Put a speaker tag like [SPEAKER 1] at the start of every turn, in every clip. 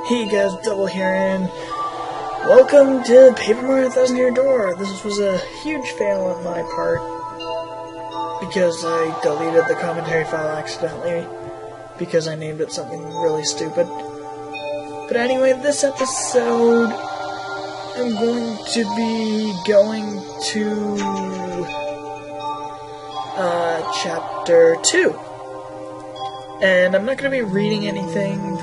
[SPEAKER 1] Hey guys, Double here, and welcome to Paper Mario Thousand Year Door. This was a huge fail on my part because I deleted the commentary file accidentally because I named it something really stupid. But anyway, this episode I'm going to be going to Chapter 2. And I'm not going to be reading anything,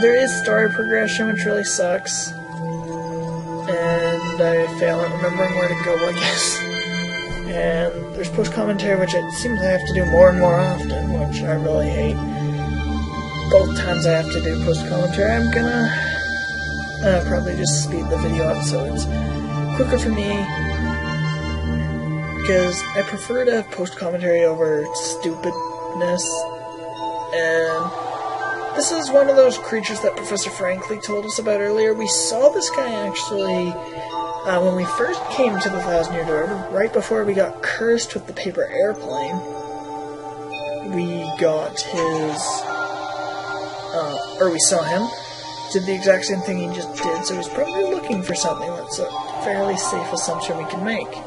[SPEAKER 1] there is story progression, which really sucks. And I fail at remembering where to go, I guess. And there's post-commentary, which it seems I have to do more and more often, which I really hate. Both times I have to do post-commentary, I'm gonna probably just speed the video up so it's quicker for me. Because I prefer to have post-commentary over stupidness. And this is one of those creatures that Professor Franklin told us about earlier. We saw this guy actually when we first came to the Thousand Year Door, right before we got cursed with the paper airplane. We got his, or we saw him, did the exact same thing he just did, so he's probably looking for something. That's a fairly safe assumption we can make.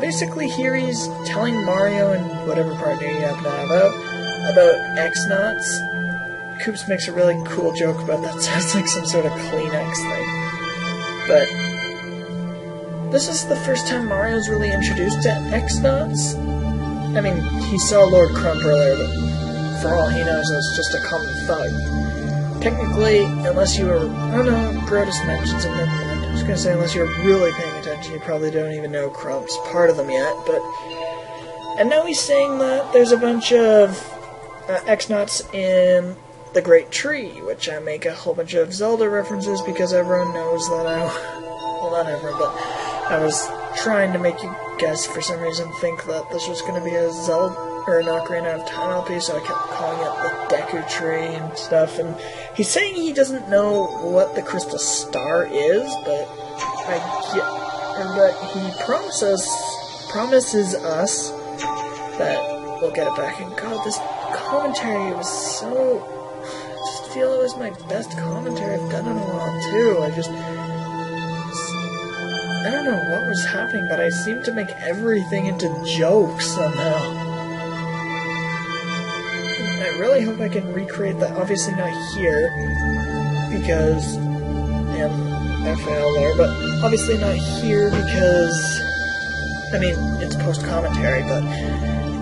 [SPEAKER 1] Basically here he's telling Mario in whatever partner you happen to have about X-Knots. Koops makes a really cool joke about that. Sounds like some sort of Kleenex thing. But this is the first time Mario's really introduced to X-Knots. I mean, he saw Lord Crump earlier, but for all he knows, it's just a common thug. Technically, unless you were... Oh no, Brodus mentions it, never mind. I was going to say, unless you're really paying attention, you probably don't even know Crump's part of them yet, but... And now he's saying that there's a bunch of X-Knots in the Great Tree, which I make a whole bunch of Zelda references because everyone knows that well, not everyone, but I was trying to make you guys, for some reason, think that this was going to be a Zelda, or an Ocarina of Time LP, so I kept calling it the Deku Tree and stuff, and he's saying he doesn't know what the Crystal Star is, but he promises us that we'll get it back. And God, this commentary was so... I just feel it was my best commentary I've done in a while, too. I don't know what was happening, but I seemed to make everything into jokes somehow. I really hope I can recreate that. Obviously not here, because... I failed there, but obviously not here because... I mean, it's post-commentary, but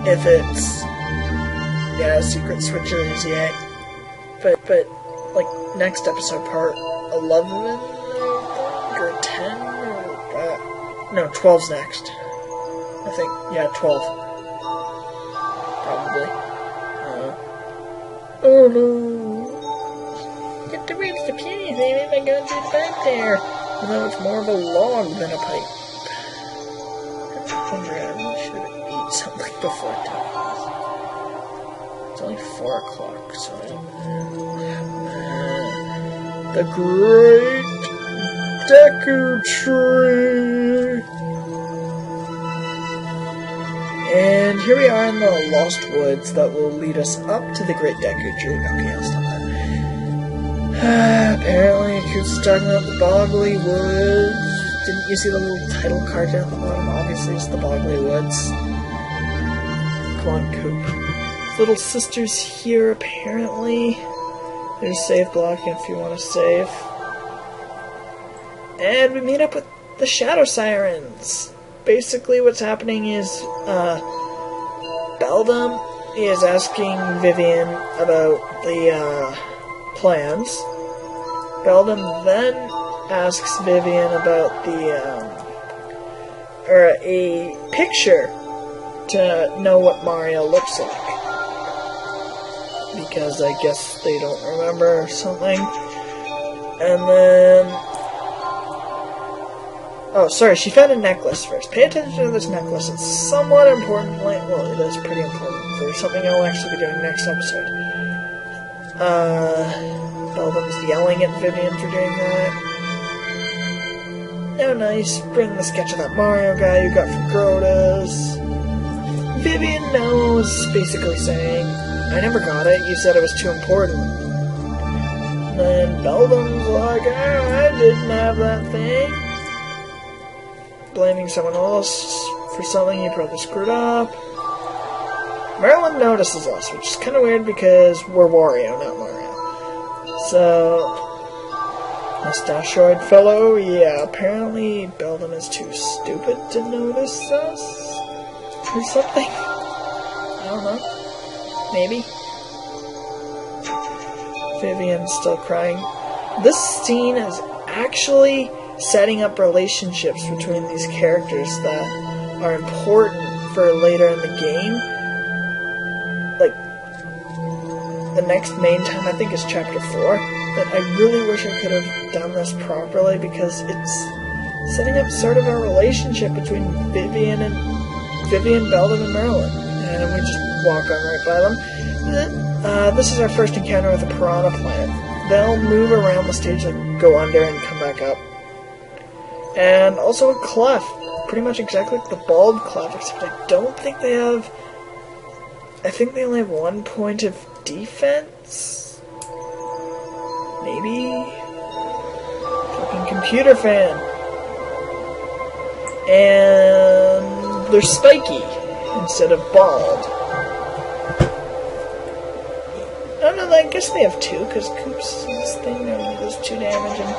[SPEAKER 1] if it's... Yeah, Secret Switchers, yeah. But, like, next episode, part 11, or 10, or... no, 12's next. I think, yeah, 12. Probably. Oh no! Get to reach the peas, baby, by going through the back there! Although it's more of a log than a pipe. I wonder, I really should eat something before time. It's only 4 o'clock, so the Great Deku Tree! And here we are in the Lost Woods that will lead us up to the Great Deku Tree. Okay, I'll stop that. Apparently, Koops is talking about the Boggly Woods. Didn't you see the little title card down at the bottom? Obviously, it's the Boggly Woods. Come on, Coop. Little sister's here, apparently. There's save blocking if you want to save. And we meet up with the Shadow Sirens. Basically, what's happening is, Beldum is asking Vivian about the, plans. Beldum then asks Vivian about a picture to know what Mario looks like. Because I guess they don't remember or something. And then... Oh, sorry, she found a necklace first. Pay attention to this necklace. It's somewhat important. Well, it is pretty important for something I'll actually be doing next episode. Beldum's yelling at Vivian for doing that. Oh, nice. Bring the sketch of that Mario guy you got from Grodas. Vivian knows, basically saying, I never got it. You said it was too important. And then Beldam's like, I didn't have that thing. Blaming someone else for something he probably screwed up. Marilyn notices us, which is kind of weird because we're Wario, not Mario. So, mustachioid fellow, yeah, apparently Beldam is too stupid to notice us or something. I don't know. Maybe. Vivian's still crying. This scene is actually setting up relationships between these characters that are important for later in the game. Like, the next main time, I think, is Chapter 4. But I really wish I could have done this properly because it's setting up sort of a relationship between Vivian, Beldam, and Marilyn. And we just walk on right by them. This is our first encounter with a piranha plant. They'll move around the stage, like go under and come back up. And also a Clef. Pretty much exactly like the bald Clef, except I don't think they have... I think they only have 1 point of defense? Maybe? Fucking computer fan. And they're spiky instead of bald. Oh no, I guess they have 2, because Koops' thing only does 2 damage, and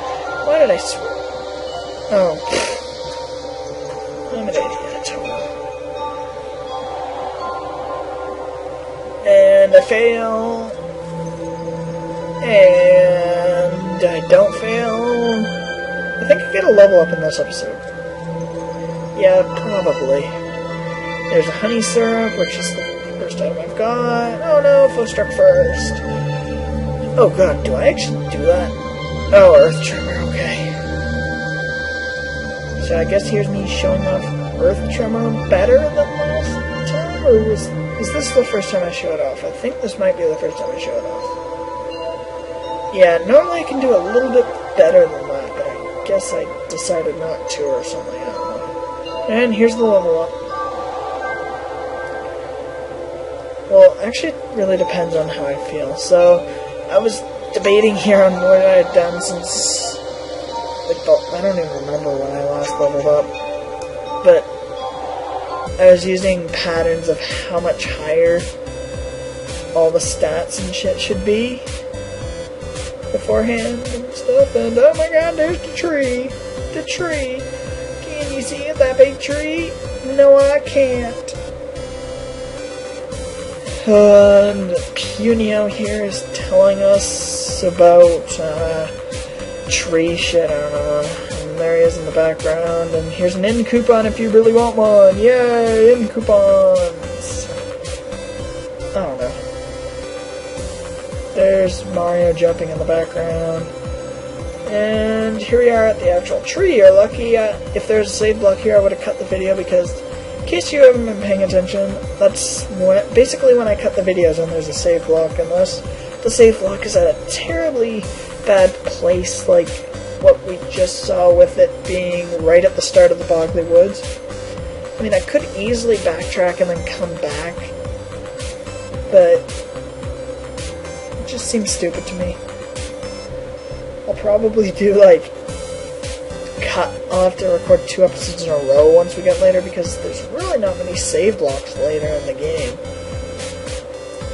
[SPEAKER 1] why did I swear? Oh. I'm an idiot. And I fail. And I don't fail. I think I get a level up in this episode. Yeah, probably. There's a honey syrup, which is the first item I've got. Oh no, Flow Struck first. Oh god, do I actually do that? Oh, Earth Tremor, okay. So I guess here's me showing off Earth Tremor better than last time? Or is this the first time I show it off? I think this might be the first time I show it off. Yeah, normally I can do a little bit better than that, but I guess I decided not to or something, I don't know. And here's the level up. Well, actually it really depends on how I feel. So, I was debating here on what I had done since... I don't even remember when I last leveled up. But I was using patterns of how much higher all the stats and shit should be beforehand and stuff. And oh my god, there's the tree! The tree! Can you see it, that big tree? No, I can't. And Punio here is telling us about tree shit, I don't know. And there he is in the background. And here's an end coupon if you really want one. Yay, end coupons. I don't know. There's Mario jumping in the background. And here we are at the actual tree. You're lucky. If there's a save block here, I would have cut the video because, in case you haven't been paying attention, that's basically when I cut the videos when there's a save block, unless the save block is at a terribly bad place, like what we just saw with it being right at the start of the Bogley Woods. I mean, I could easily backtrack and then come back, but it just seems stupid to me. I'll probably do, like, I'll have to record 2 episodes in a row once we get later, because there's really not many save blocks later in the game.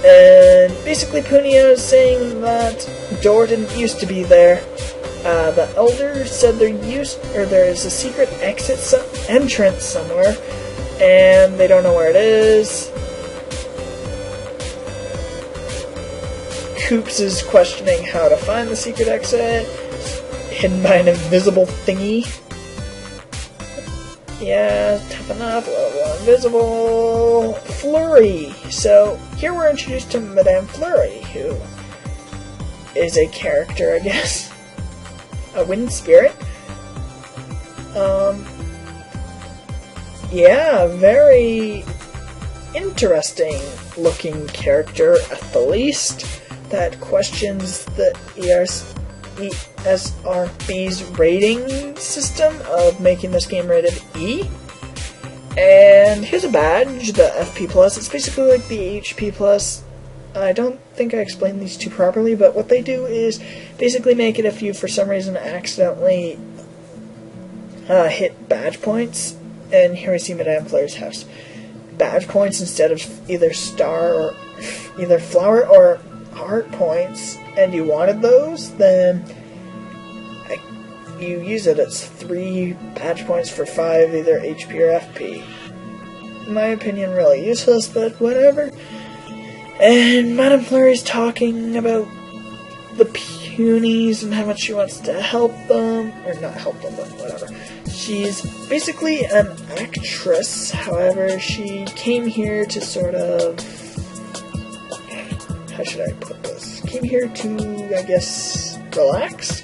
[SPEAKER 1] And basically Punio is saying that the door didn't used to be there. The Elder said there is a secret entrance somewhere, and they don't know where it is. Koops is questioning how to find the secret exit, hidden by an invisible thingy. Yeah, tough enough, level invisible. Flurry. So, here we're introduced to Madame Flurry, who is a character, I guess. A wind spirit. Yeah, very interesting looking character at the least, that questions the ESRB's rating system of making this game rated E. And here's a badge, the FP+. It's basically like the HP+, I don't think I explained these two properly, but what they do is basically make it if you, for some reason, accidentally hit badge points. And here we see Madame Flair's house. Badge points instead of either star or either flower or heart points, and you wanted those, then you use it. It's 3 badge points for 5 either HP or FP. In my opinion, really useless, but whatever. And Madame Fleury's talking about the Punies and how much she wants to help them, or not help them, but whatever. She's basically an actress, however, she came here to sort of, how should I put this? Came here to, I guess, relax.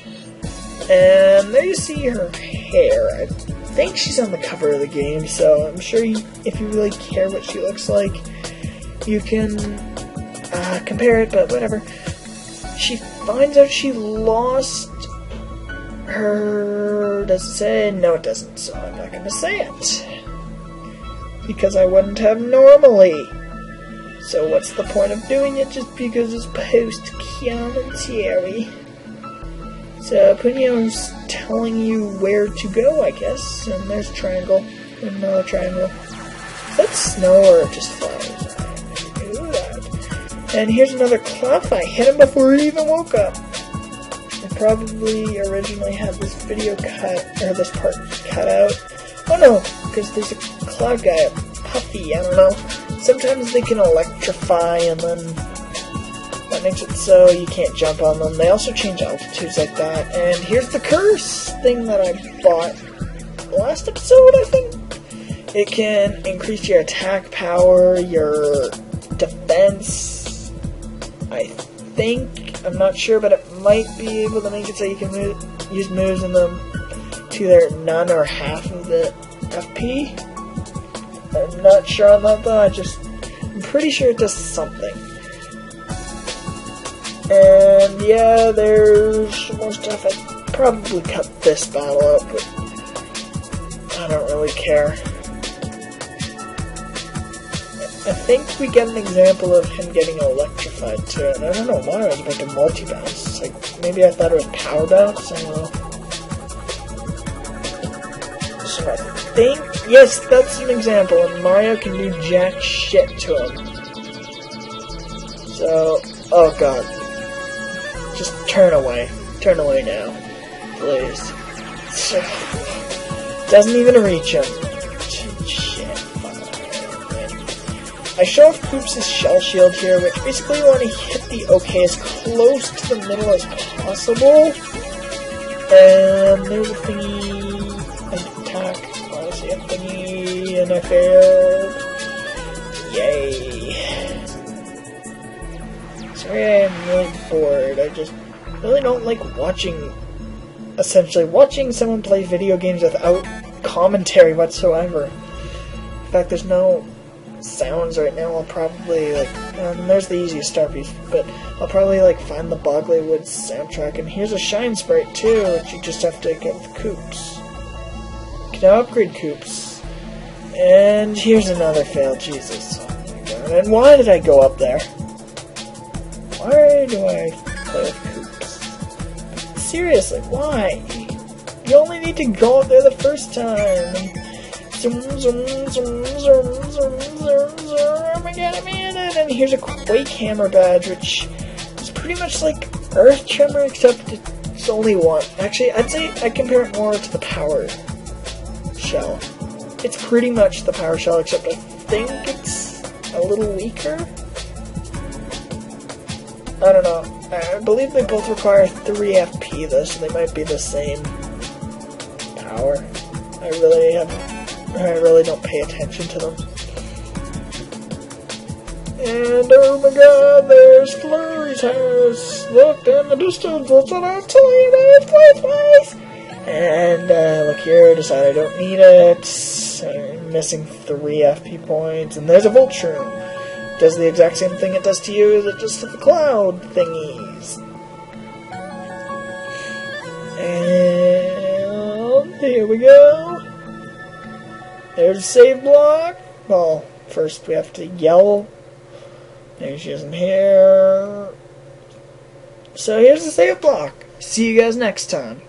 [SPEAKER 1] And there you see her hair. I think she's on the cover of the game, so I'm sure if you really care what she looks like, you can compare it, but whatever. She finds out she lost her... Does it say? No, it doesn't, so I'm not going to say it. Because I wouldn't have normally. So what's the point of doing it just because it's post-commentary? So Punio's telling you where to go, I guess. And there's a triangle. Another triangle. Is that snow or just flowers? I knew that. And here's another cloth. I hit him before he even woke up. I probably originally had this video cut, or this part cut out. Oh no, because there's a cloud guy, a Puffy, I don't know. Sometimes they can electrify and then that makes it so you can't jump on them. They also change altitudes like that. And here's the curse thing that I bought last episode, I think. It can increase your attack power, your defense, I think. I'm not sure, but it might be able to make it so you can use moves in them to either none or half of the FP. I'm not sure on that though, I'm pretty sure it does something. And yeah, there's more stuff. I'd probably cut this battle up, but I don't really care. I think we get an example of him getting electrified too, and I don't know why I was about to multi-bounce. Like, maybe I thought it was power bounce, I don't know. So I think, yes, that's an example, and Mario can do jack shit to him. So, oh god. Just turn away. Turn away now. Please. Doesn't even reach him. Shit. I show off Koops' shell shield here, which basically you want to hit the OK as close to the middle as possible. And there's a thingy. An attack. Honestly, a thingy. And I failed. Yay. Sorry, I'm really bored. I just really don't like watching someone play video games without commentary whatsoever. In fact, there's no sounds right now. I'll probably, there's the easiest star piece, but I'll probably, find the Bogley Woods soundtrack. And here's a Shine Sprite, too, which you just have to get with Koops. You can now upgrade Koops. And here's another fail, Jesus. Oh my god. And why did I go up there? Why do I play with Koops? Seriously, why? You only need to go up there the first time. Zoom, zoom, zoom, zoom, zoom, zoom, zoom. Oh my god, I made it! And here's a Quake Hammer badge, which is pretty much like Earth Tremor, except it's only one. Actually, I'd say I'd compare it more to the Power Shell. It's pretty much the Power Shell, except I think it's a little weaker. I don't know. I believe they both require 3 FP though, so they might be the same power. I really don't pay attention to them. And oh my god, there's Flurry's house! Look in the distance, what's on our telling you? Please! And look here, decide I don't need it. I'm missing 3 FP points, and there's a Voltron. Does the exact same thing it does to you as it does to the cloud thingies. And here we go. There's a save block. Well, first we have to yell Maybe she isn't here. So here's the save block. See you guys next time.